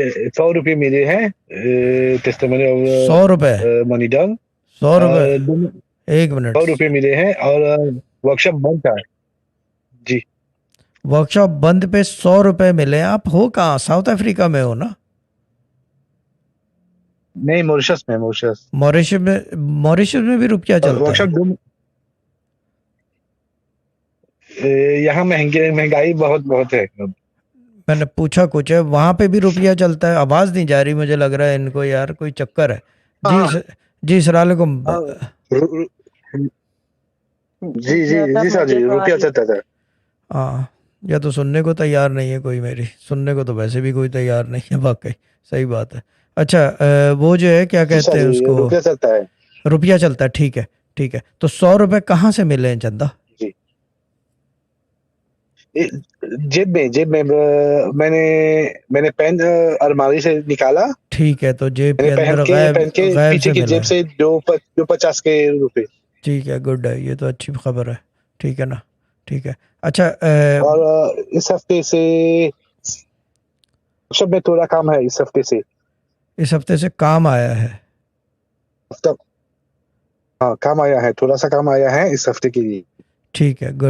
100 रुपये मिले हैं टेस्टिमोनी सौ ऑफ रुपए मनीडंग। 100 रुपए? और 1 मिनट। 100 रुपये मिले हैं और वर्कशॉप बंद था। जी। वर्कशॉप बंद पे 100 रुपए मिले? आप हो कहाँ, साउथ अफ्रीका में हो ना? नहीं, मॉरिशस में, मॉरिशस। मॉरिशस में? मॉरिशस में भी रुपया चलता है? वर्कशॉप यहाँ महंगाई बहुत बहुत है। मैंने पूछा कुछ है, वहां पे भी रुपया चलता है? आवाज नहीं जा रही, मुझे लग रहा है इनको यार कोई चक्कर है। जी हाँ जी सलामकुम। हाँ। रु- रु- जी जी जी सर जी, रुपया चलता था। हाँ, या तो सुनने को तैयार नहीं है कोई मेरी, सुनने को तो वैसे भी कोई तैयार नहीं है वाकई। सही बात है। अच्छा, वो जो है क्या जी सर कहते हैं जी, उसको, रुपया चलता है। रुपया चलता है, ठीक है। ठीक है, तो 100 रुपए कहाँ से मिले हैं चंदा? जी। ए- जेब में मैंने मैंने पेन अलमारी से निकाला। ठीक है, तो जेब के मैंने अंदर गैब, पहन के गैब पीछे से की मिला जेब है? से जो 50 के रुपए। ठीक है, गुड है, ये तो अच्छी खबर है। ठीक है ना? ठीक है। अच्छा, और इस हफ्ते से सब में थोड़ा काम है, इस हफ्ते से। इस हफ्ते से काम आया है? हफ्ता हाँ, काम आया है, थोड़ा सा काम आया है इस हफ्ते के लिए। ठीक है, गुड।